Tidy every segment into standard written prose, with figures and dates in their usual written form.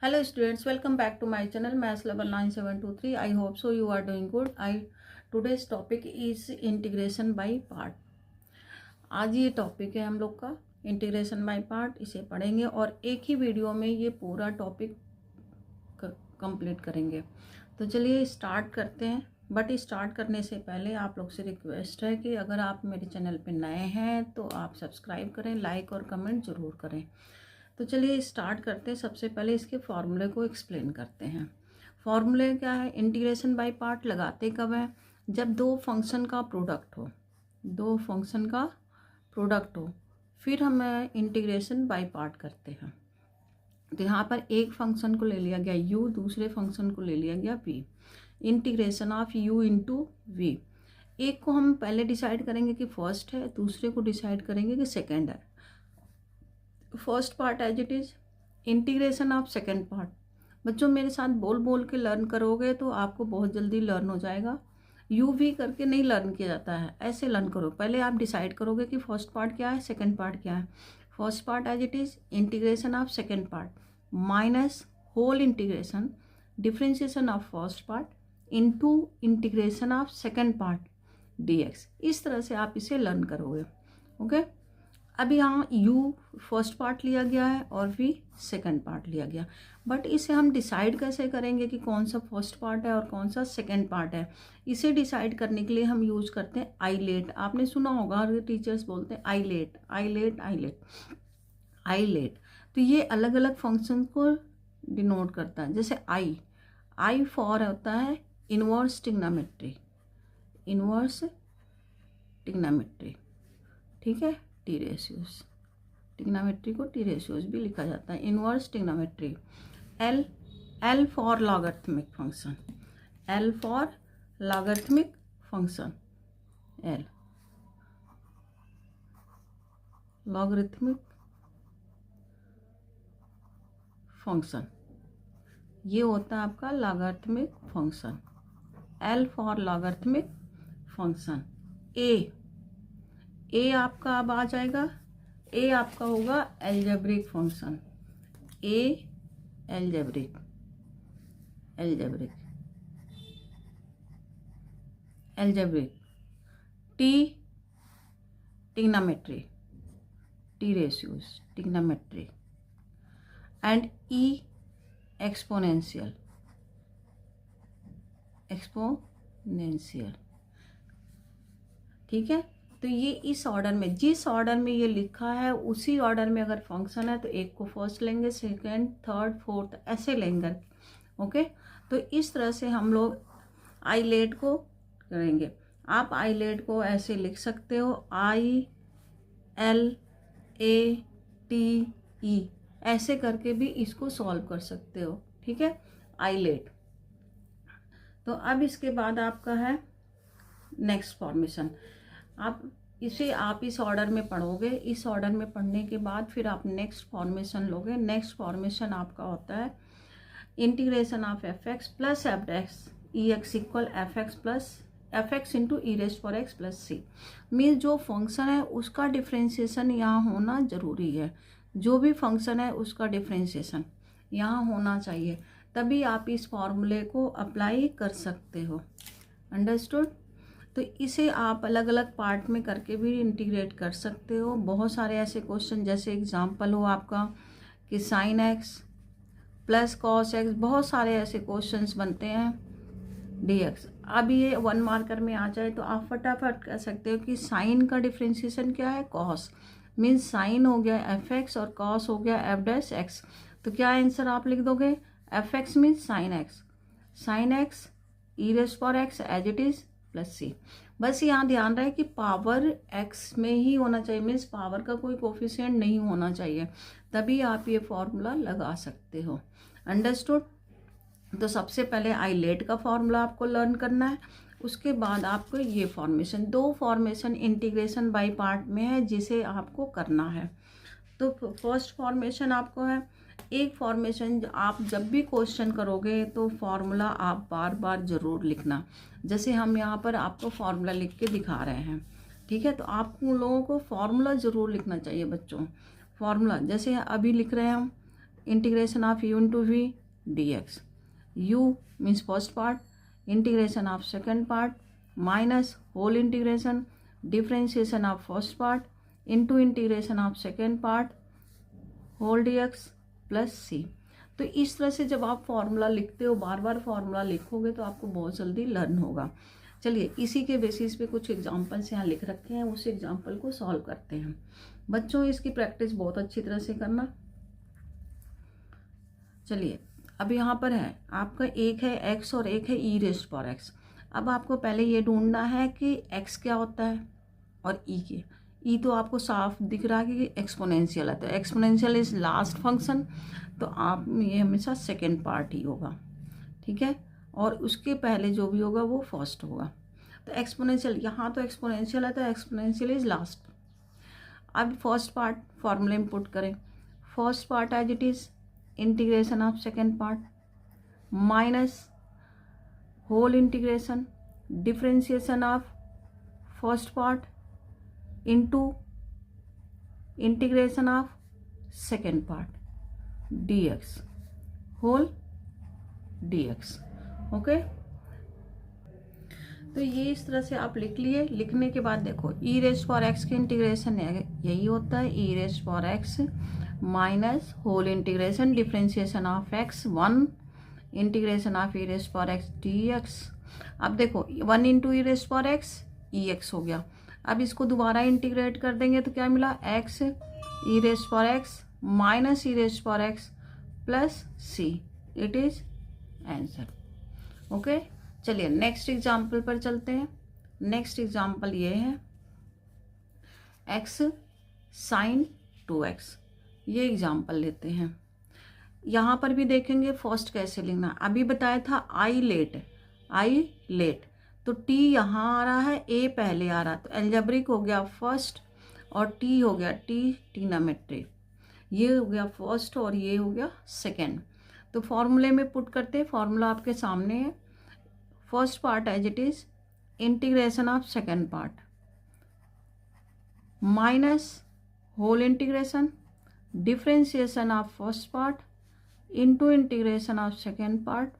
Hello students, welcome back to my channel Maths Lover 9723. I hope so you are doing good. Today's topic is integration by part. आज ये topic है हम लोग का integration by part. इसे पढ़ेंगे और एक ही वीडियो में ये पूरा टॉपिक कंप्लीट करेंगे. तो चलिए स्टार्ट करते हैं. बट स्टार्ट करने से पहले आप लोग से रिक्वेस्ट है कि अगर आप मेरे चैनल पे नए हैं तो आप सब्सक्राइब करें, लाइक और कमेंट ज़रूर करें. तो चलिए स्टार्ट करते हैं. सबसे पहले इसके फॉर्मूले को एक्सप्लेन करते हैं. फॉर्मूले क्या है? इंटीग्रेशन बाय पार्ट लगाते कब है? जब दो फंक्शन का प्रोडक्ट हो, फिर हम इंटीग्रेशन बाय पार्ट करते हैं. तो यहाँ पर एक फंक्शन को ले लिया गया u, दूसरे फंक्शन को ले लिया गया v. Integration of u into v. एक को हम पहले डिसाइड करेंगे कि फर्स्ट है, दूसरे को डिसाइड करेंगे कि सेकेंड है. First part as it is, integration of second part. बच्चों मेरे साथ बोल बोल के लर्न करोगे तो आपको बहुत जल्दी लर्न हो जाएगा. यू भी करके नहीं लर्न किया जाता है, ऐसे लर्न करो. पहले आप डिसाइड करोगे कि फर्स्ट पार्ट क्या है, सेकेंड पार्ट क्या है. First part as it is integration of second part minus whole integration differentiation of first part into integration of second part dx. इस तरह से आप इसे लर्न करोगे. ओके. अभी यहाँ u फर्स्ट पार्ट लिया गया है और v सेकंड पार्ट लिया गया. बट इसे हम डिसाइड कैसे करेंगे कि कौन सा फर्स्ट पार्ट है और कौन सा सेकंड पार्ट है? इसे डिसाइड करने के लिए हम यूज करते हैं आईलेट. आपने सुना होगा, टीचर्स बोलते हैं आईलेट आईलेट आईलेट आईलेट. तो ये अलग अलग फंक्शन को डिनोट करता है. जैसे आई फॉर होता है इनवर्स ट्रिग्नोमेट्री, ठीक है. टी रेशियोज, ट्रिग्नोमेट्री को टी रेशियोज भी लिखा जाता है. Inverse trigonometry. L for logarithmic function, L for logarithmic function, L logarithmic function, ये होता है आपका logarithmic function. L for logarithmic function. A आपका अब आ जाएगा, ए आपका होगा algebraic function. A algebraic T trigonometry, T ratios trigonometry. And E exponential, ठीक है. तो ये इस ऑर्डर में, जिस ऑर्डर में ये लिखा है उसी ऑर्डर में अगर फंक्शन है तो एक को फर्स्ट लेंगे, सेकंड, थर्ड, फोर्थ ऐसे लेंगे. ओके. तो इस तरह से हम लोग आईलेट को करेंगे. आप आईलेट को ऐसे लिख सकते हो, ILATE, ऐसे करके भी इसको सॉल्व कर सकते हो. ठीक है, आईलेट. तो अब इसके बाद आपका है नेक्स्ट फॉर्मेशन. आप इस ऑर्डर में पढ़ोगे. इस ऑर्डर में पढ़ने के बाद फिर आप नेक्स्ट फॉर्मेशन लोगे. नेक्स्ट फॉर्मेशन आपका होता है integration of f x plus f x e x equal f x into e rest for x plus c. Means जो फंक्शन है उसका डिफ्रेंशिएशन यहाँ होना ज़रूरी है. जो भी फंक्शन है उसका डिफ्रेंशिएशन यहाँ होना चाहिए, तभी आप इस फॉर्मूले को अप्लाई कर सकते हो. अंडरस्टूड. तो इसे आप अलग अलग पार्ट में करके भी इंटीग्रेट कर सकते हो. बहुत सारे ऐसे क्वेश्चन, जैसे एग्जांपल हो आपका कि sine x plus cos x, बहुत सारे ऐसे क्वेश्चंस बनते हैं dx. अब ये 1 मार्कर में आ जाए तो आप फटाफट कह सकते हो कि साइन का डिफ्रेंशिएशन क्या है, कॉस. मीन्स साइन हो गया एफ एक्स और कॉस हो गया एफ डैश एक्स. तो क्या आंसर आप लिख दोगे? F X means sine X E rest for X as it is plus C. बस यहाँ ध्यान रहे कि पावर एक्स में ही होना चाहिए. मीन्स पावर का कोई कोफिशिएंट नहीं होना चाहिए, तभी आप ये फॉर्मूला लगा सकते हो. अंडरस्टूड. तो सबसे पहले आईलेट का फॉर्मूला आपको लर्न करना है. उसके बाद आपको ये formation, 2 formation integration by part में है जिसे आपको करना है. तो फर्स्ट फॉर्मेशन आपको है, एक फॉर्मेशन आप जब भी क्वेश्चन करोगे तो फॉर्मूला आप बार बार ज़रूर लिखना. जैसे हम यहाँ पर आपको फॉर्मूला लिख के दिखा रहे हैं. ठीक है, तो आप लोगों को फॉर्मूला ज़रूर लिखना चाहिए बच्चों. फॉर्मूला जैसे अभी लिख रहे हैं हम integration of u into v dx. u means first part, integration of second part, minus whole integration differentiation of first part into integration of second part whole dx plus c. तो इस तरह से जब आप फॉर्मूला लिखते हो, बार बार formula लिखोगे तो आपको बहुत जल्दी लर्न होगा. चलिए इसी के बेसिस पे कुछ एग्जांपल्स यहाँ लिख रखे हैं, उस एग्जांपल को सॉल्व करते हैं. बच्चों इसकी प्रैक्टिस बहुत अच्छी तरह से करना. चलिए अब यहाँ पर है आपका एक है x और एक है e रेस्ट पावर x. अब आपको पहले ये ढूंढना है कि x क्या होता है और e के. e तो आपको साफ दिख रहा है कि एक्सपोनेंशियल है, तो एक्सपोनेंशियल इज लास्ट फंक्शन, तो आप ये हमेशा सेकेंड पार्ट ही होगा. ठीक है, और उसके पहले जो भी होगा वो फर्स्ट होगा. तो एक्सपोनेंशियल, यहाँ तो एक्सपोनेंशियल है तो एक्सपोनेंशियल इज लास्ट. अब फर्स्ट पार्ट फॉर्मूले में पुट करें. First part as it is integration of second part minus whole integration differentiation of first part into integration of second part dx whole dx. Okay, तो ये इस तरह से आप लिख लिए. लिखने के बाद देखो e रेस्ट पावर x की इंटीग्रेशन यही होता है, e raised power x minus whole integration differentiation of x 1 integration of e raised power x dx. अब देखो 1 into e raised power x e x हो गया. अब इसको दोबारा इंटीग्रेट कर देंगे तो क्या मिला, x E raised power x minus E raised power x plus c. It is answer. Okay, चलिए नेक्स्ट एग्जाम्पल पर चलते हैं. नेक्स्ट एग्जाम्पल ये है x साइन 2x. ये एग्जाम्पल लेते हैं. यहाँ पर भी देखेंगे फर्स्ट कैसे लिखना. अभी बताया था आई लेट, तो t यहाँ आ रहा है, a पहले आ रहा, तो एल्जेब्रिक हो गया फर्स्ट और t हो गया ट्रिग्नोमेट्री. ये हो गया फर्स्ट और ये हो गया सेकेंड. तो फॉर्मूले में पुट करते हैं. फॉर्मूला आपके सामने है. First part as it is integration of second part minus whole integration differentiation of first part into integration of second part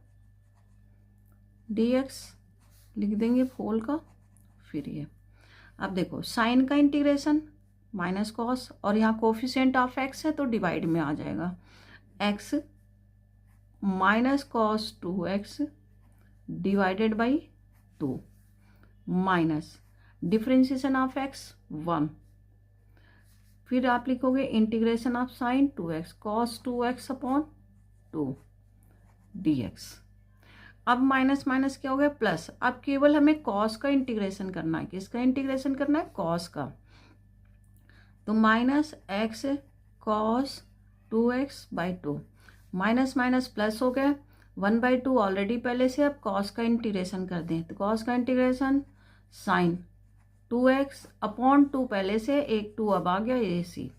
dx लिख देंगे होल का. फिर ये अब देखो साइन का इंटीग्रेशन माइनस कॉस, और यहाँ कोफिशिएंट ऑफ x है तो डिवाइड में आ जाएगा. x minus cos 2x divided by 2 minus differentiation of x 1. फिर आप लिखोगे integration of sine 2x cos 2x upon 2 dx. अब माइनस माइनस क्या हो गया प्लस. अब केवल हमें कॉस का इंटीग्रेशन करना है. किसका इंटीग्रेशन करना है, कॉस का. तो minus x cos 2x by 2 minus minus plus हो गया 1/2 ऑलरेडी पहले से. अब कॉस का इंटीग्रेशन कर दें तो कॉस का इंटीग्रेशन साइन 2x अपॉन 2 पहले से, एक 2 अब आ गया ये सी.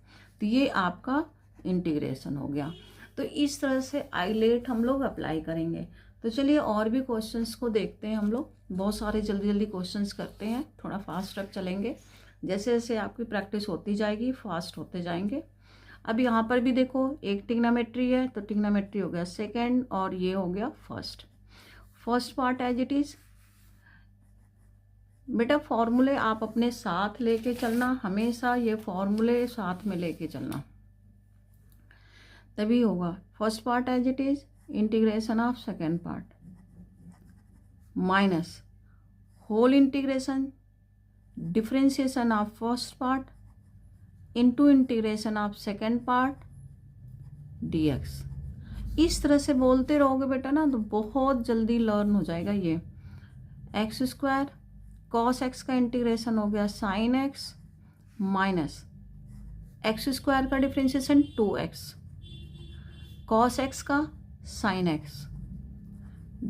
तो ये आपका इंटीग्रेशन हो गया. तो इस तरह से आइलेट हम लोग अप्लाई करेंगे. तो चलिए और भी क्वेश्चंस को देखते हैं हम लोग. बहुत सारे जल्दी जल्दी क्वेश्चंस करते हैं, थोड़ा फास्ट रख चलेंगे. जैसे जैसे आपकी प्रैक्टिस होती जाएगी फास्ट होते जाएंगे. अब यहाँ पर भी देखो एक ट्रिग्नोमेट्री है, तो ट्रिग्नोमेट्री हो गया सेकेंड और ये हो गया first. First part as it is. बेटा फॉर्मूले आप अपने साथ लेके चलना, हमेशा ये फॉर्मूले साथ में लेके चलना तभी होगा. First part as it is integration of second part minus whole integration differentiation of first part into integration of second part dx. इस तरह से बोलते रहोगे बेटा ना तो बहुत जल्दी लर्न हो जाएगा. ये एक्स स्क्वायर कॉस एक्स का इंटीग्रेशन हो गया sign x minus x square का डिफरेंशिएशन 2x कॉस एक्स का साइन एक्स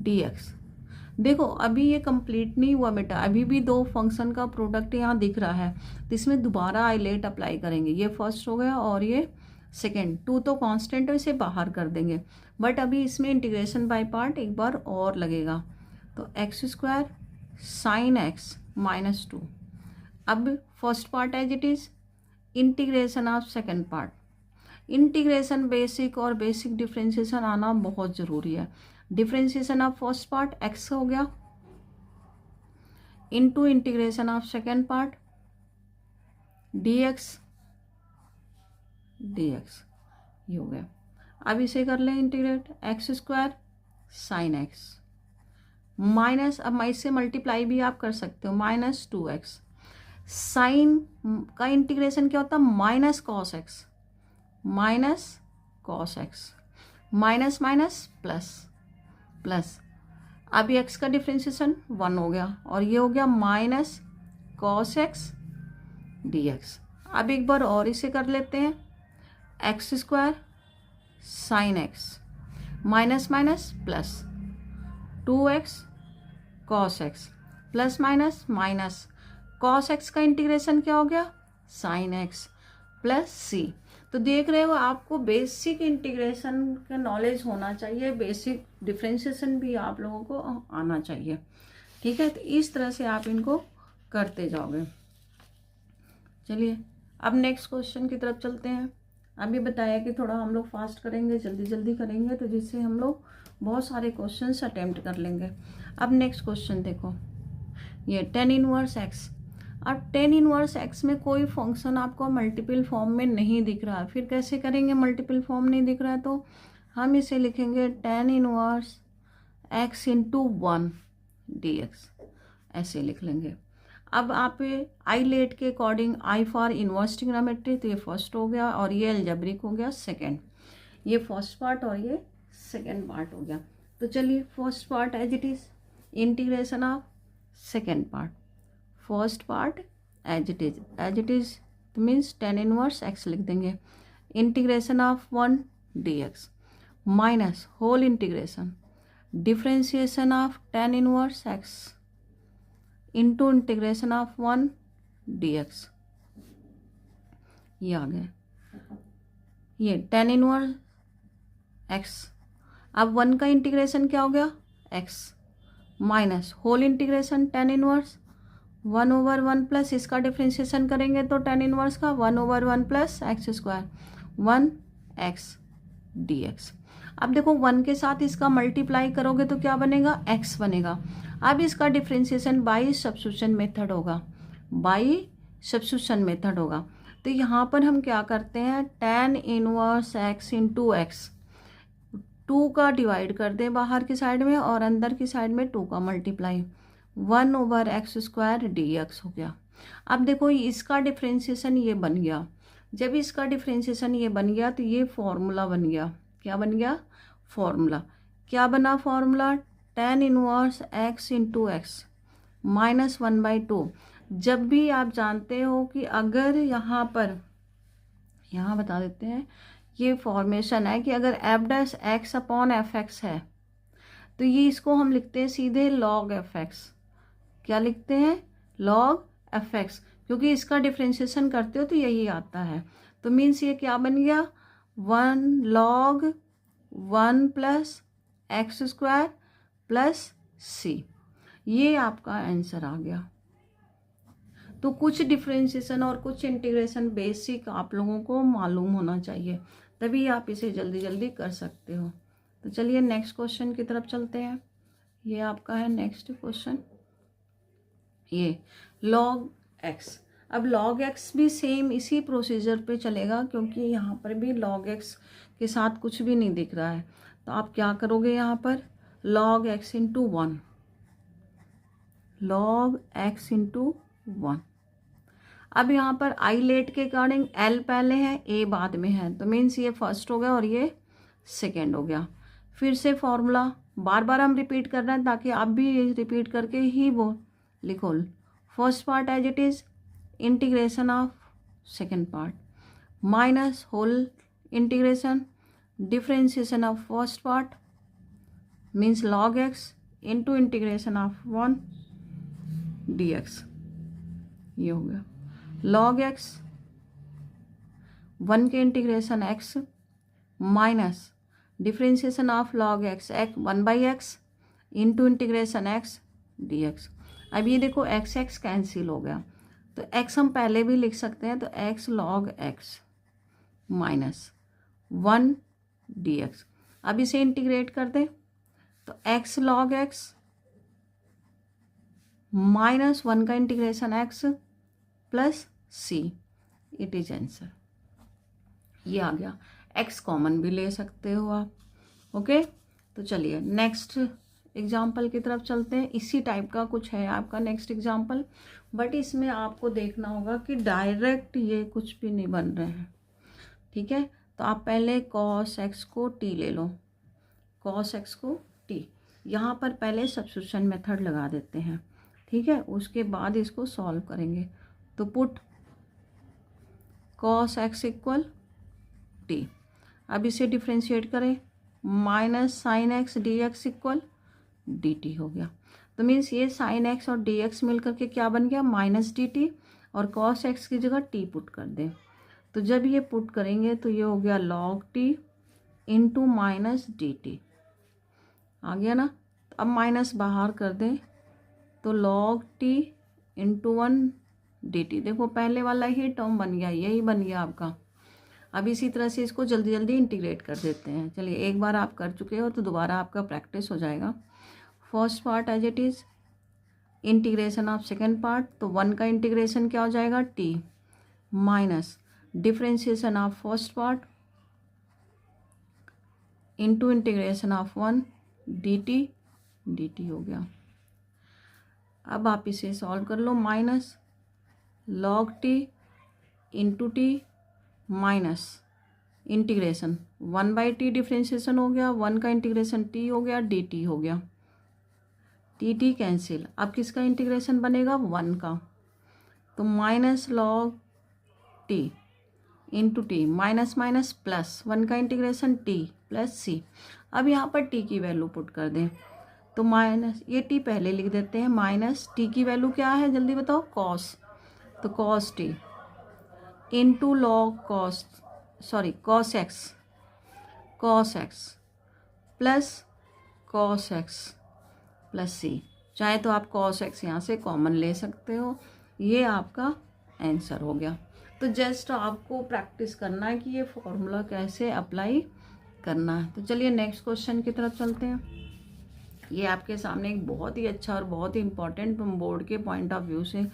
dx. देखो अभी ये कंप्लीट नहीं हुआ बेटा, अभी भी 2 फंक्शन का प्रोडक्ट यहाँ दिख रहा है, तो इसमें दोबारा आइलेट अप्लाई करेंगे. ये फर्स्ट हो गया और ये सेकेंड. 2 तो कांस्टेंट है, इसे बाहर कर देंगे. बट अभी इसमें इंटीग्रेशन बाय पार्ट एक बार और लगेगा. तो x square sine x minus 2. अब first part as it is integration of second part. Integration basic और बेसिक डिफ्रेंशिएशन आना बहुत ज़रूरी है। Differentiation of first part x हो गया into integration of second part dx dx, ये हो गया। अब इसे कर लें integrate, x square sine x minus, अब मैं इससे मल्टीप्लाई भी आप कर सकते हो, -2x साइन का इंटीग्रेशन क्या होता है, minus cos x minus minus plus plus. अब ये एक्स का डिफ्रेंशिएशन 1 हो गया और ये हो गया माइनस कॉस एक्स dx। अब एक बार और इसे कर लेते हैं, x square sine x minus minus plus 2x cos X plus minus minus cos x का इंटीग्रेशन क्या हो गया, साइन एक्स प्लस सी। तो देख रहे हो आपको बेसिक इंटीग्रेशन का नॉलेज होना चाहिए, बेसिक डिफ्रेंशिएशन भी आप लोगों को आना चाहिए, ठीक है। तो इस तरह से आप इनको करते जाओगे। चलिए अब नेक्स्ट क्वेश्चन की तरफ चलते हैं। अभी बताया कि थोड़ा हम लोग फास्ट करेंगे, जल्दी जल्दी करेंगे, तो जिससे हम लोग बहुत सारे क्वेश्चंस अटेम्प्ट कर लेंगे। अब नेक्स्ट क्वेश्चन देखो, ये tan इनवर्स x। अब tan इनवर्स x में कोई फंक्शन आपको मल्टीपल फॉर्म में नहीं दिख रहा है, फिर कैसे करेंगे, मल्टीपल फॉर्म नहीं दिख रहा है तो हम इसे लिखेंगे tan inverse x into 1 dx, ऐसे लिख लेंगे। अब आप आई लेट के according I for inverse trigonometry, तो ये फर्स्ट हो गया और ये अलजेब्रिक हो गया सेकेंड, ये फर्स्ट पार्ट और ये सेकेंड पार्ट हो गया। तो चलिए first part as it is, integration of second part, first part as it is तो मीन्स tan इनवर्स x लिख देंगे, integration of 1 dx minus whole integration differentiation of tan inverse x into integration of 1 dx, ये आ गया, ये tan inverse x। अब 1 का integration क्या हो गया, x minus whole integration tan inverse 1/1 plus, इसका डिफ्रेंशिएशन करेंगे तो tan इनवर्स का 1/1 plus X square 1x dx। अब देखो 1 के साथ इसका मल्टीप्लाई करोगे तो क्या बनेगा, x बनेगा। अब इसका डिफ्रेंशिएशन बाई सब्स्टिट्यूशन मेथड होगा, तो यहाँ पर हम क्या करते हैं, tan inverse x into x, 2 का डिवाइड कर दें बाहर की साइड में और अंदर की साइड में 2 का मल्टीप्लाई, 1/x स्क्वायर dx हो गया। अब देखो इसका डिफ्रेंशिएशन ये बन गया, जब इसका डिफ्रेंशिएशन ये बन गया तो ये फॉर्मूला बन गया, क्या बन गया, फॉर्मूला क्या बना, formula tan inverse x into x minus 1/2। जब भी आप जानते हो कि अगर यहाँ पर, यहाँ बता देते हैं, ये फॉर्मेशन है कि अगर f' अपॉन fx है तो ये इसको हम लिखते हैं सीधे log fx, क्या लिखते हैं, log fx, क्योंकि इसका डिफ्रेंशिएशन करते हो तो यही आता है। तो मीन्स ये क्या बन गया, 1 log 1 plus X square plus C, ये आपका आंसर आ गया। तो कुछ डिफ्रेंशिएशन और कुछ इंटीग्रेशन बेसिक आप लोगों को मालूम होना चाहिए, तभी आप इसे जल्दी जल्दी कर सकते हो। तो चलिए नेक्स्ट क्वेश्चन की तरफ चलते हैं। ये आपका है नेक्स्ट क्वेश्चन, ये log x। अब log x भी सेम इसी प्रोसीजर पे चलेगा, क्योंकि यहाँ पर भी log x के साथ कुछ भी नहीं दिख रहा है। तो आप क्या करोगे, यहाँ पर log x into 1, log x into 1। अब यहाँ पर आई लेट के अकॉर्डिंग l पहले है, a बाद में है, तो मीन्स ये फर्स्ट हो गया और ये सेकेंड हो गया। फिर से फॉर्मूला बार बार हम रिपीट कर रहे हैं ताकि आप भी रिपीट करके ही वो लिखो। First part as it is, integration of second part minus whole integration differentiation of first part means log x into integration of 1 dx, ये हो गया। log x 1 के integration x minus differentiation of log x 1/x into integration x dx। अब ये देखो x x cancel हो गया, तो x हम पहले भी लिख सकते हैं, तो x log x minus 1 dx। अब इसे इंटीग्रेट कर दें तो x log x -1 का integration x plus c, it is answer. ये आ गया। x कॉमन भी ले सकते हो आप। ओके, तो चलिए नेक्स्ट एग्जाम्पल की तरफ चलते हैं। इसी टाइप का कुछ है आपका नेक्स्ट एग्जाम्पल, बट इसमें आपको देखना होगा कि डायरेक्ट ये कुछ भी नहीं बन रहे हैं। ठीक है, तो आप पहले cos x को t ले लो, cos x को t। यहाँ पर पहले सब्स्टिट्यूशन मेथड लगा देते हैं। ठीक है, उसके बाद इसको सॉल्व करेंगे। तो put cos x equal t। अब इसे डिफ्रेंशिएट करें, minus sine x D x equal D T हो गया। तो मीन्स ये साइन एक्स और डी एक्स मिल करके क्या बन गया, माइनस डी टी, और कॉस एक्स की जगह टी पुट कर दें। तो जब ये पुट करेंगे तो ये हो गया log T into minus D T, आ गया ना। तो अब माइनस बाहर कर दें तो log T into 1 D T. देखो पहले वाला ही टर्म बन गया, यही बन गया आपका। अब इसी तरह से इसको जल्दी जल्दी इंटीग्रेट कर देते हैं। चलिए, एक बार आप कर चुके हो तो दोबारा आपका प्रैक्टिस हो जाएगा। First part as it is, integration of second part. तो 1 का इंटीग्रेशन क्या हो जाएगा, t minus differentiation of first part into integration of 1 dt हो गया। अब आप इसे सॉल्व कर लो, minus log t into T minus integration 1/t differentiation हो गया, 1 का इंटीग्रेशन t हो गया, dt हो गया, टी कैंसिल। अब किसका इंटीग्रेशन बनेगा, 1 का। तो minus log T into T, minus minus plus, 1 का इंटीग्रेशन t प्लस c। अब यहाँ पर t की वैल्यू पुट कर दें तो माइनस, ये t पहले लिख देते हैं, माइनस t की वैल्यू क्या है जल्दी बताओ, कॉस। तो cos t into log cos, sorry cos X plus cos X plus C. चाहे तो आप कॉस एक्स यहाँ से कॉमन ले सकते हो। ये आपका आंसर हो गया। तो जस्ट आपको प्रैक्टिस करना है कि ये फॉर्मूला कैसे अप्लाई करना है। तो चलिए नेक्स्ट क्वेश्चन की तरफ चलते हैं। ये आपके सामने एक बहुत ही अच्छा और बहुत ही इम्पॉर्टेंट बोर्ड के पॉइंट ऑफ व्यू से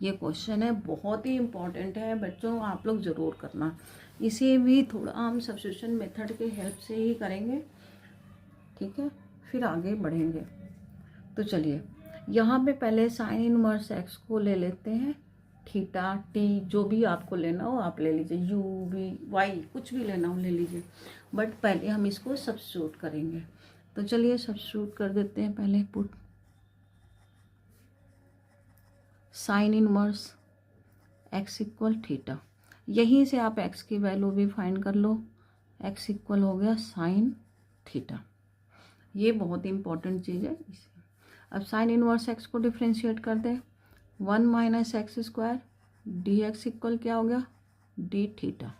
ये क्वेश्चन है, बहुत ही इम्पॉर्टेंट है बच्चों, आप लोग ज़रूर करना। इसे भी थोड़ा हम सब्स्टिट्यूशन मेथड के हेल्प से ही करेंगे, ठीक है, फिर आगे बढ़ेंगे। तो चलिए, यहाँ पे पहले साइन इनवर्स एक्स को ले लेते हैं, थीटा टी जो भी आपको लेना हो आप ले लीजिए, यू वी वाई कुछ भी लेना हो ले लीजिए, बट पहले हम इसको सब्स्टिट्यूट करेंगे। तो चलिए सब्स्टिट्यूट कर देते हैं। पहले put sign inverse x equal theta, यहीं से आप एक्स की वैल्यू भी फाइंड कर लो। एक्स इक्वल हो गया साइन थीटा, ये बहुत इंपॉर्टेंट चीज़ है। अब साइन इनवर्स एक्स को डिफ्रेंशिएट कर दे, 1 minus x square D x equal क्या हो गया, डी थीटा।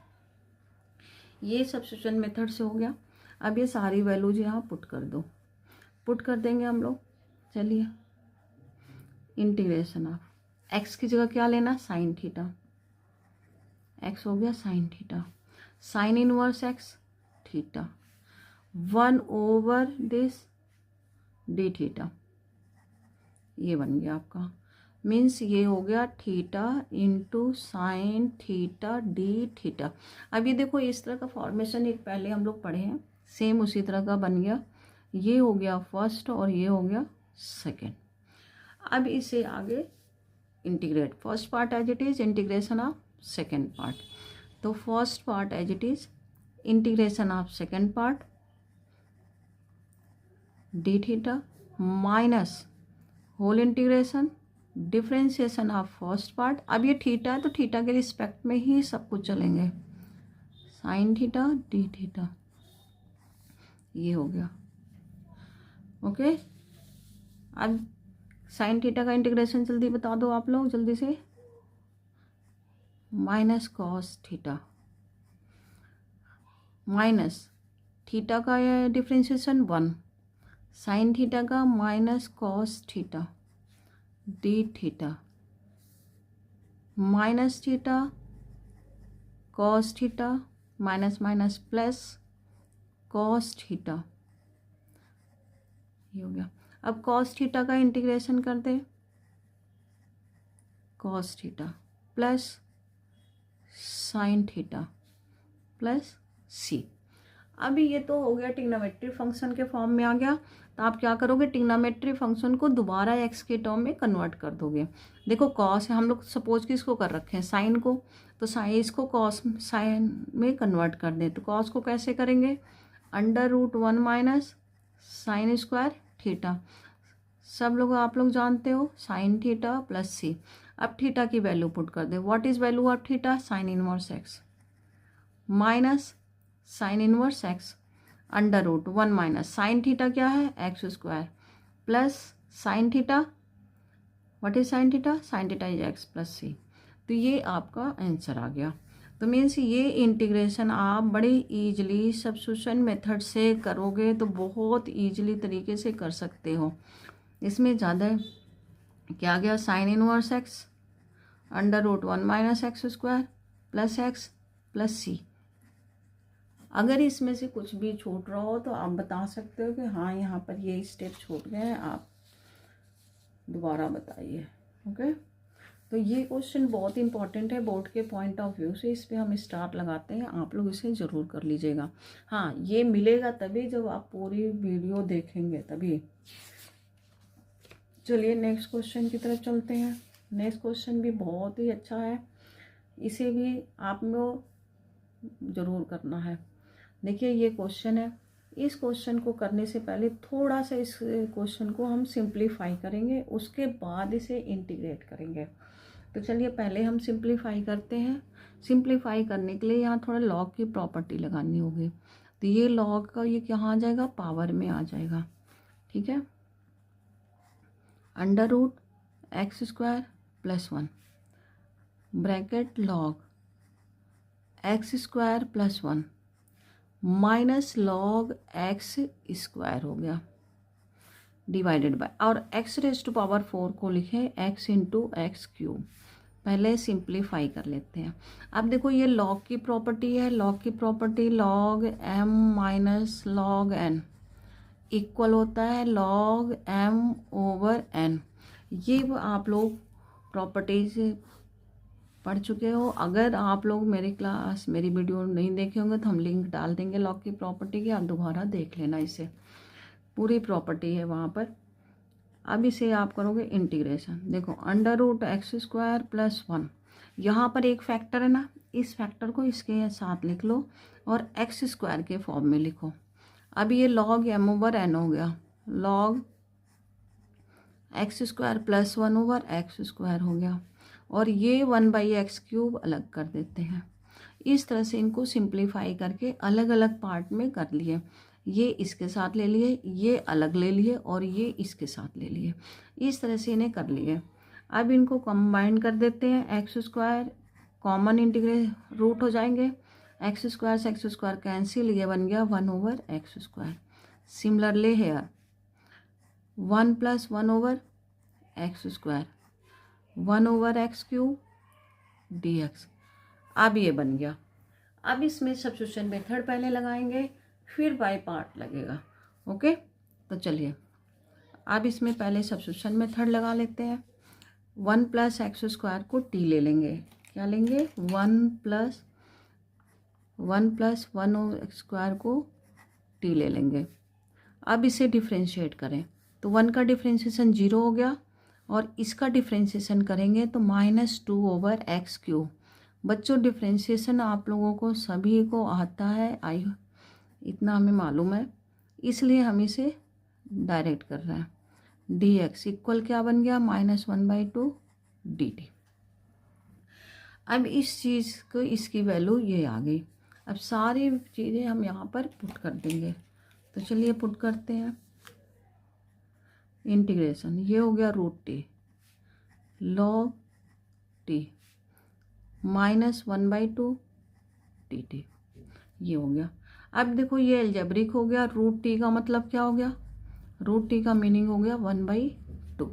ये सब्स्टिट्यूशन मेथड से हो गया। अब ये सारी वैल्यूज यहाँ पुट कर दो, पुट कर देंगे हम लोग। चलिए, इंटीग्रेशन ऑफ एक्स की जगह क्या लेना, साइन थीटा, एक्स हो गया sign theta, sine inverse x theta, 1 over this D theta, ये बन गया आपका। मीन्स ये हो गया theta into sine theta d theta. अब ये देखो इस तरह का फॉर्मेशन एक पहले हम लोग पढ़े हैं, सेम उसी तरह का बन गया। ये हो गया फर्स्ट और ये हो गया सेकेंड। अब इसे आगे integrate, first part as it is, integration of second part. तो first part as it is, integration of second part D theta minus whole integration differentiation of first part. अब ये थीटा है तो थीटा के respect में ही सब कुछ चलेंगे, साइन थीटा डी थीटा, ये हो गया। ओके, अब साइन थीटा का इंटीग्रेशन जल्दी बता दो आप लोग जल्दी से, minus cos theta minus theta का डिफ्रेंशिएशन 1, साइन थीटा का minus cos theta d theta minus theta cos theta minus minus plus cos theta, ये हो गया। अब कॉस थीटा का इंटीग्रेशन कर दे, cos theta plus sine theta plus C. अभी ये तो हो गया ट्रिग्नोमेट्री फंक्शन के फॉर्म में आ गया। तो आप क्या करोगे, ट्रिग्नोमेट्री फंक्शन को दोबारा एक्स के टर्म में कन्वर्ट कर दोगे। देखो कॉस है, हम लोग सपोज कि इसको कर रखे हैं साइन को, तो साइन इसको कॉस साइन में कन्वर्ट कर दें। तो कॉस को कैसे करेंगे, √1 माइनस साइन स्क्वायर थीटा, सब लोग आप लोग जानते हो, साइन थीटा प्लस सी। अब थीटा की वैल्यू पुट कर दे, what is value of theta, sine inverse x minus sine inverse x √1 minus sine theta क्या है, x square plus sine theta, what is sine theta, sine theta is x plus C. तो ये आपका answer आ गया। तो means ये integration आप बड़े ईजिली सब्स्टिट्यूशन मेथड से करोगे तो बहुत ईजिली तरीके से कर सकते हो। इसमें ज़्यादा क्या गया, sine inverse x √1 minus x square plus x plus C. अगर इसमें से कुछ भी छूट रहा हो तो आप बता सकते हो कि हाँ यहाँ पर ये स्टेप छूट गए हैं, आप दोबारा बताइए। ओके, तो ये क्वेश्चन बहुत इंपॉर्टेंट है बोर्ड के पॉइंट ऑफ व्यू से, इस पर हम स्टार लगाते हैं, आप लोग इसे ज़रूर कर लीजिएगा। हाँ, ये मिलेगा तभी जब आप पूरी वीडियो देखेंगे तभी। चलिए नेक्स्ट क्वेश्चन की तरफ चलते हैं। नेक्स्ट क्वेश्चन भी बहुत ही अच्छा है, इसे भी आप लोग ज़रूर करना है। देखिए ये क्वेश्चन है, इस क्वेश्चन को करने से पहले थोड़ा सा इस क्वेश्चन को हम सिंप्लीफाई करेंगे, उसके बाद इसे इंटीग्रेट करेंगे। तो चलिए पहले हम सिंप्लीफाई करते हैं। सिंप्लीफाई करने के लिए यहाँ थोड़ा लॉग की प्रॉपर्टी लगानी होगी। तो ये लॉग का ये कहाँ आ जाएगा, पावर में आ जाएगा। ठीक है, √x² + 1 bracket log x² + 1 minus log x² हो गया डिवाइडेड बाय, और x⁴ को लिखे x × x³। पहले सिंप्लीफाई कर लेते हैं। अब देखो ये लॉग की प्रॉपर्टी है, लॉग की property log m minus log n equal होता है log m/n। ये आप लोग प्रॉपर्टीज पढ़ चुके हो। अगर आप लोग मेरी वीडियो नहीं देखे होंगे तो हम लिंक डाल देंगे लॉग की प्रॉपर्टी की, आप दोबारा देख लेना, इसे पूरी प्रॉपर्टी है वहाँ पर। अब इसे आप करोगे इंटीग्रेशन, देखो √x² + 1, यहाँ पर एक फैक्टर है ना, इस फैक्टर को इसके साथ लिख लो और x² के फॉर्म में लिखो। अब ये log m/n हो गया, log x² + 1/x² हो गया, और ये 1/x³ अलग कर देते हैं। इस तरह से इनको सिंप्लीफाई करके अलग अलग पार्ट में कर लिए। ये इसके साथ ले लिए, ये अलग ले लिए, और ये इसके साथ ले लिए। इस तरह से इन्हें कर लिए। अब इनको कंबाइन कर देते हैं, x² कॉमन इंटीग्रेट रूट हो जाएंगे, x² से x² कैंसिल, ये बन गया 1/x²। Similarly here 1 + 1/x², 1/x³ dx। अब ये बन गया। अब इसमें सब्स्टिट्यूशन मेथड पहले लगाएंगे, फिर बाय पार्ट लगेगा। ओके, तो चलिए अब इसमें पहले सब्स्टिट्यूशन मेथड लगा लेते हैं। 1 + x² को t ले लेंगे, क्या लेंगे, 1 + 1x² को t ले लेंगे। अब इसे डिफ्रेंशिएट करें तो 1 का डिफ्रेंशिएशन 0 हो गया, और इसका डिफ्रेंशिएशन करेंगे तो -2/x³। बच्चों डिफ्रेंशिएशन आप लोगों को सभी को आता है, इतना हमें मालूम है, इसलिए हम इसे डायरेक्ट कर रहे हैं। dx इक्वल क्या बन गया, -1/2 dt। अब इस चीज़ को, इसकी वैल्यू ये आ गई। अब सारी चीज़ें हम यहाँ पर पुट कर देंगे। तो चलिए पुट करते हैं। इंटीग्रेशन ये हो गया √t log t -1/2 dt, ये हो गया। अब देखो ये एल्जेब्रिक हो गया। √t का मतलब क्या हो गया, √t का मीनिंग हो गया 1/2।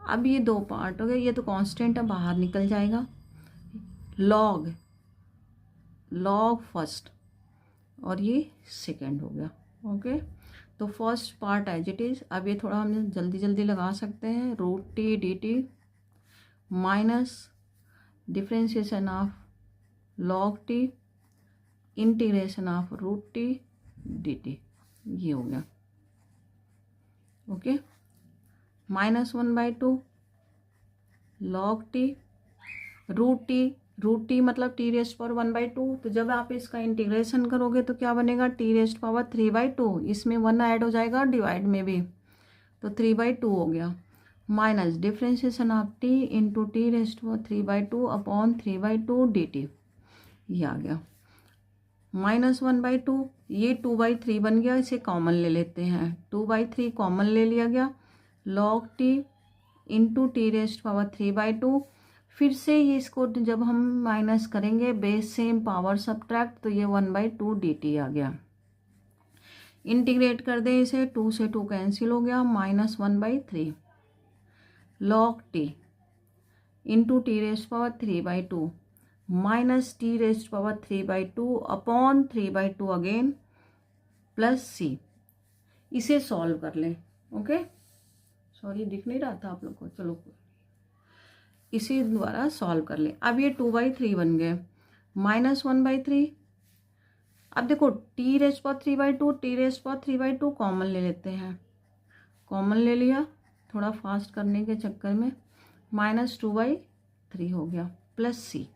अब ये दो पार्ट हो गए, ये तो कांस्टेंट है, बाहर निकल जाएगा। लॉग लॉग फर्स्ट और ये सेकेंड हो गया। ओके, तो first part as it is. अब ये थोड़ा हम जल्दी जल्दी लगा सकते हैं। Root t d t minus differentiation of log t integration of root t d t, ये हो गया। Okay, -1/2 log t root t मतलब टी रेस्ट पावर 1/2। तो जब आप इसका इंटीग्रेशन करोगे तो क्या बनेगा, टी रेस्ट पावर 3/2। इसमें 1 ऐड हो जाएगा डिवाइड में भी, तो 3/2 हो गया। Minus differentiation of T into t raised power 3/2 upon 3/2 D t, ये आ गया। -1/2, ये 2/3 बन गया। इसे कॉमन ले लेते हैं, 2/3 कॉमन ले लिया गया। Log T into t raised power 3/2। फिर से ये इसको जब हम माइनस करेंगे बेस सेम पावर सब्ट्रैक्ट, तो ये 1/2 डी टी आ गया। इंटीग्रेट कर दें इसे, 2 से 2 कैंसिल हो गया, -1/3 log T into t raised power 3/2 minus t raised power 3/2 upon 3/2 again plus C. इसे सॉल्व कर लें। ओके, सॉरी दिख नहीं रहा था आप लोग को, चलो इसी द्वारा सॉल्व कर लें। अब ये 2/3 बन गए, -1/3। अब देखो T raised power 3/2 T raised power 3/2 common ले लेते हैं, कॉमन ले लिया थोड़ा फास्ट करने के चक्कर में, -2/3 हो गया प्लस सी।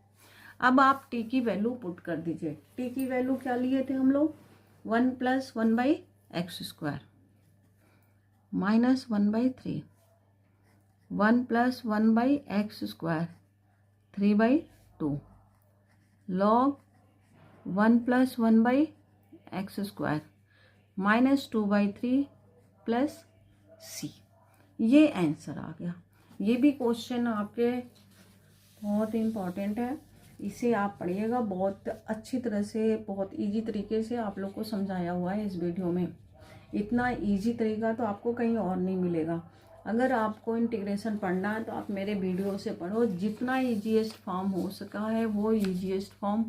अब आप टी की वैल्यू पुट कर दीजिए। टी की वैल्यू क्या लिए थे हम लोग, 1 + 1/x², -1/3 1 + 1/x², 3/2 log 1 + 1/x² -2/3 plus C. ये आंसर आ गया। ये भी क्वेश्चन आपके बहुत इम्पॉर्टेंट है, इसे आप पढ़िएगा। बहुत अच्छी तरह से, बहुत इजी तरीके से आप लोग को समझाया हुआ है इस वीडियो में। इतना इजी तरीका तो आपको कहीं और नहीं मिलेगा। अगर आपको इंटीग्रेशन पढ़ना है तो आप मेरे वीडियो से पढ़ो। जितना ईजीएस्ट फॉर्म हो सका है वो ईजीएस्ट फॉर्म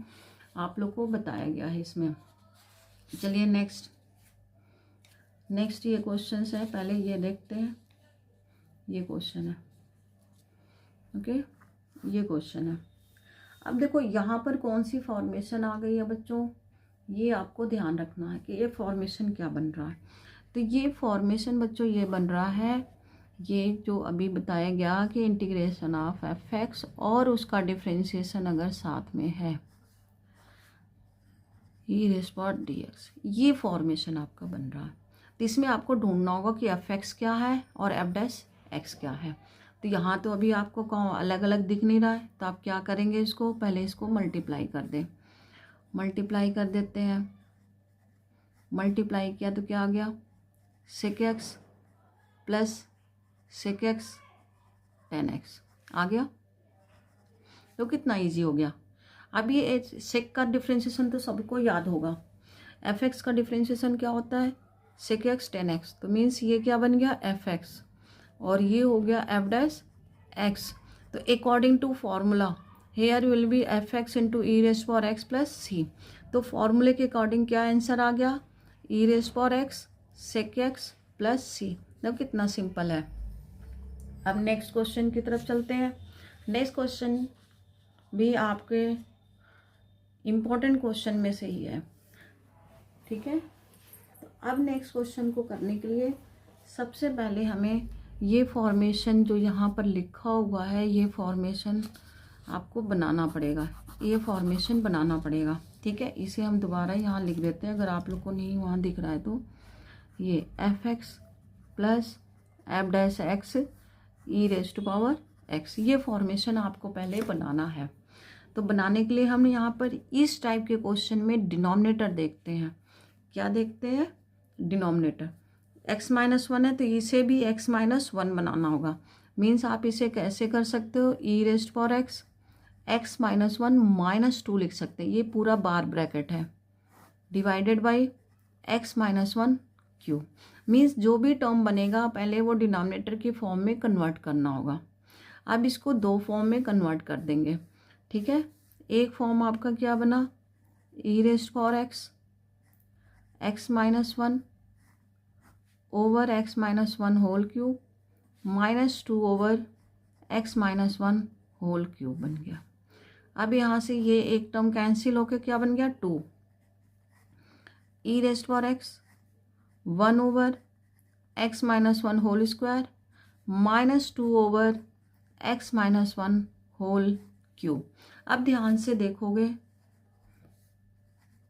आप लोग को बताया गया है इसमें। चलिए नेक्स्ट ये क्वेश्चन है, पहले ये देखते हैं। ये क्वेश्चन है, ओके, ये क्वेश्चन है। अब देखो यहाँ पर कौन सी फॉर्मेशन आ गई है बच्चों, ये आपको ध्यान रखना है कि ये फॉर्मेशन क्या बन रहा है। तो ये फॉर्मेशन बच्चों ये बन रहा है, ये जो अभी बताया गया कि इंटीग्रेशन ऑफ f(x) और उसका डिफ्रेंशिएशन अगर साथ में है e⁻dx, ये फॉर्मेशन आपका बन रहा है। तो इसमें आपको ढूंढना होगा कि f(x) क्या है और f'(x) क्या है। तो यहाँ तो अभी आपको अलग अलग दिख नहीं रहा है, तो आप क्या करेंगे, इसको पहले इसको मल्टीप्लाई कर दें। मल्टीप्लाई कर देते हैं, मल्टीप्लाई किया तो क्या आ गया, sec(x) प्लस sec(x) tan(x) आ गया। तो कितना इजी हो गया। अब ये सेक का डिफ्रेंशिएशन तो सबको याद होगा। f(x) का डिफ्रेंशिएशन क्या होता है, sec(x) tan(x), तो मीन्स ये क्या बन गया f(x) और ये हो गया f'(x). तो according to formula here will be f(x) into e⁻x plus C. तो फॉर्मूले के अकॉर्डिंग क्या आंसर आ गया, e⁻x sec(x) प्लस सी। तो कितना सिंपल है। अब नेक्स्ट क्वेश्चन की तरफ चलते हैं। नेक्स्ट क्वेश्चन भी आपके इम्पोर्टेंट क्वेश्चन में से ही है, ठीक है। तो अब नेक्स्ट क्वेश्चन को करने के लिए सबसे पहले हमें ये फॉर्मेशन जो यहाँ पर लिखा हुआ है, ये फॉर्मेशन आपको बनाना पड़ेगा, ये फॉर्मेशन बनाना पड़ेगा, ठीक है। इसे हम दोबारा यहाँ लिख देते हैं, अगर आप लोग को नहीं वहाँ दिख रहा है तो। ये f(x) प्लस f'(x) e⁻x, ये फॉर्मेशन आपको पहले बनाना है। तो बनाने के लिए हम यहाँ पर इस टाइप के क्वेश्चन में डिनोमिनेटर देखते हैं। क्या देखते हैं, डिनोमिनेटर। x-1 है तो इसे भी x-1 बनाना होगा। मीन्स आप इसे कैसे कर सकते हो, e⁻x x-1 -2 लिख सकते हैं। ये पूरा बार ब्रैकेट है, divided by x-1 Q. Means जो भी टर्म बनेगा पहले वो डिनोमिनेटर की फॉर्म में कन्वर्ट करना होगा। अब इसको दो फॉर्म में कन्वर्ट कर देंगे, ठीक है। एक फॉर्म आपका क्या बना, e raised power x -1 over x-1 whole cube -2 over x-1 whole cube बन गया। अब यहाँ से ये एक टर्म कैंसिल होकर क्या बन गया 2 e raised power x 1 over x-1 whole square -2 over x-1 whole cube. अब ध्यान से देखोगे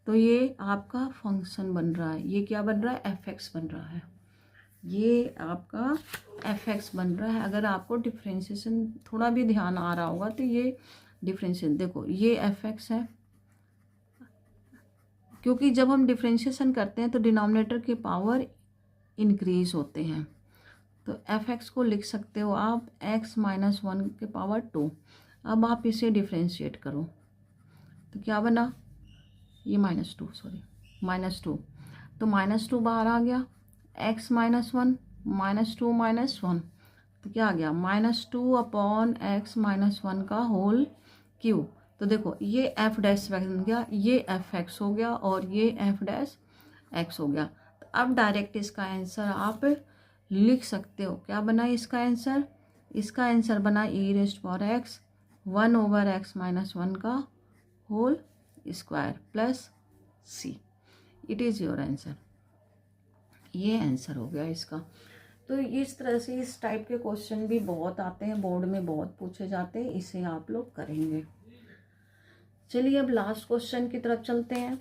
तो ये आपका फंक्शन बन रहा है। ये क्या बन रहा है? fx बन रहा है। ये आपका fx बन रहा है। अगर आपको डिफ्रेंशिएशन थोड़ा भी ध्यान आ रहा होगा तो ये डिफ्रेंशिएशन देखो, ये fx है, क्योंकि जब हम डिफ्रेंशिएशन करते हैं तो डिनोमिनेटर के पावर इंक्रीज होते हैं। तो fx को लिख सकते हो आप x-1 के पावर 2। अब आप इसे डिफ्रेंशिएट करो तो क्या बना? ये -2 तो -2 बाहर आ गया। x-1 -2 -1 तो क्या आ गया? -2 अपॉन x-1 का होल क्यूब। तो देखो ये f डैश बन गया, ये fx हो गया और ये f डैश x हो गया। तो अब डायरेक्ट इसका आंसर आप लिख सकते हो। क्या बना इसका आंसर? इसका आंसर बना e raised power x 1 over x-1 का whole square plus c। It is your answer. ये आंसर हो गया इसका। तो इस तरह से इस टाइप के क्वेश्चन भी बहुत आते हैं, बोर्ड में बहुत पूछे जाते हैं, इसे आप लोग करेंगे। चलिए अब लास्ट क्वेश्चन की तरफ चलते हैं।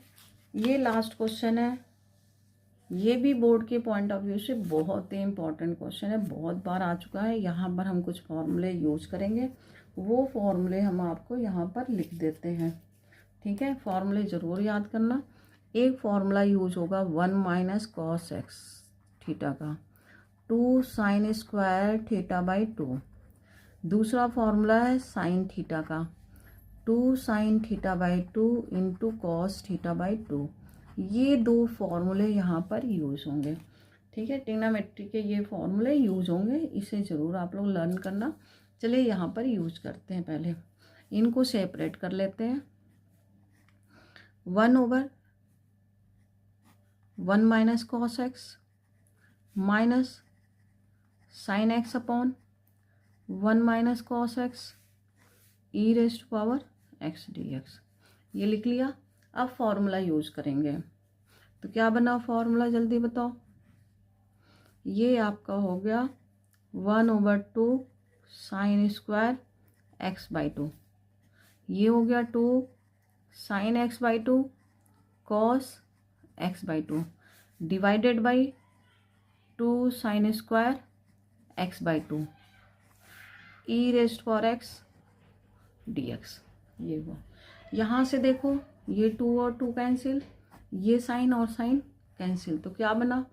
ये लास्ट क्वेश्चन है, ये भी बोर्ड के पॉइंट ऑफ व्यू से बहुत ही इम्पॉर्टेंट क्वेश्चन है, बहुत बार आ चुका है। यहाँ पर हम कुछ फॉर्मूले यूज करेंगे, वो फॉर्मूले हम आपको यहाँ पर लिख देते हैं। ठीक है, फॉर्मूले ज़रूर याद करना। एक फॉर्मूला यूज होगा 1 - cos x थीटा का 2 sin स्क्वायर थीटा बाई 2। दूसरा फॉर्मूला है साइन थीटा का 2 sin theta by 2 into cos theta by 2। ये दो फॉर्मूले यहाँ पर यूज होंगे। ठीक है, ट्रिग्नोमेट्री के ये फॉर्मूले यूज होंगे, इसे ज़रूर आप लोग लर्न करना। चलिए यहाँ पर यूज करते हैं। पहले इनको सेपरेट कर लेते हैं। 1 over 1 - cos x minus sine x upon 1 - cos x ई रेस्ट पावर x dx। ये लिख लिया। अब फॉर्मूला यूज करेंगे तो क्या बना फॉर्मूला, जल्दी बताओ। ये आपका हो गया 1 over 2 sine square x by 2। ये हो गया 2 sine x by 2 cos x by 2 divided by 2 sine square x by 2 e raised power x dx। ये हुआ। यहाँ से देखो ये 2 और 2 कैंसिल, ये साइन और साइन कैंसिल, तो क्या बना?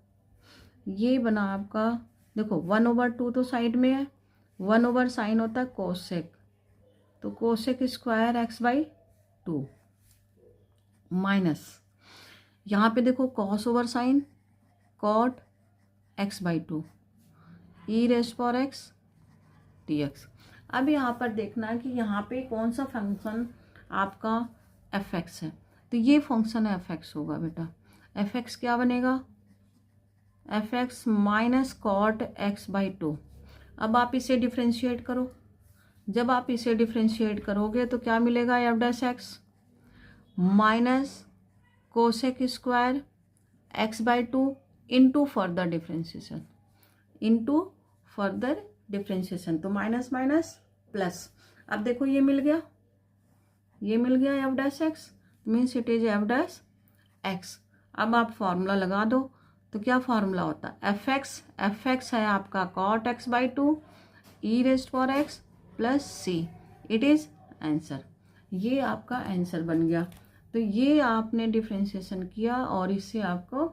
ये बना आपका, देखो 1 ओवर 2 तो साइड में है, 1 ओवर साइन होता है कोसेक, तो cosec square x by 2 minus यहाँ पे देखो cos over sine cot x by 2 e raised power x dx। अब यहाँ पर देखना है कि यहाँ पे कौन सा फंक्शन आपका fx है, तो ये फंक्शन fx होगा बेटा। fx क्या बनेगा? fx minus cot x by 2। अब आप इसे डिफ्रेंशिएट करो। जब आप इसे डिफ्रेंशिएट करोगे तो क्या मिलेगा? F dash x minus cosec square x by 2 into further differentiation, तो माइनस माइनस प्लस। अब देखो ये मिल गया, ये मिल गया F dash x, means it is F dash x. अब आप फॉर्मूला लगा दो तो क्या फॉर्मूला होता है? एफ एक्स है आपका cot x by 2 e raised power x plus c. It is answer. ये आपका आंसर बन गया। तो ये आपने डिफ्रेंशिएशन किया और इससे आपको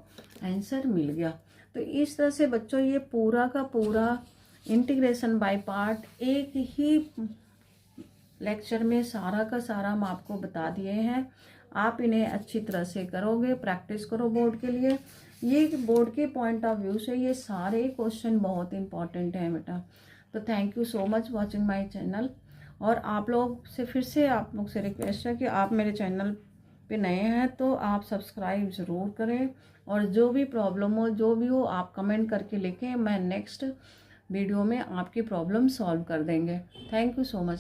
आंसर मिल गया। तो इस तरह से बच्चों ये पूरा का पूरा इंटीग्रेशन बाय पार्ट एक ही लेक्चर में सारा का सारा हम आपको बता दिए हैं। आप इन्हें अच्छी तरह से करोगे, प्रैक्टिस करो बोर्ड के लिए। ये लोग के पॉइंट ऑफ व्यू से ये सारे क्वेश्चन बहुत इंपॉर्टेंट हैं बेटा। तो thank you so much watching my channel. और आप लोग से फिर से आप लोग से रिक्वेस्ट है कि आप मेरे चैनल पे नए हैं तो आप सब्सक्राइब ज़रूर करें, और जो भी प्रॉब्लम हो, जो भी हो, आप कमेंट करके लिखें, मैं नेक्स्ट वीडियो में आपकी प्रॉब्लम सॉल्व कर देंगे। Thank you so much.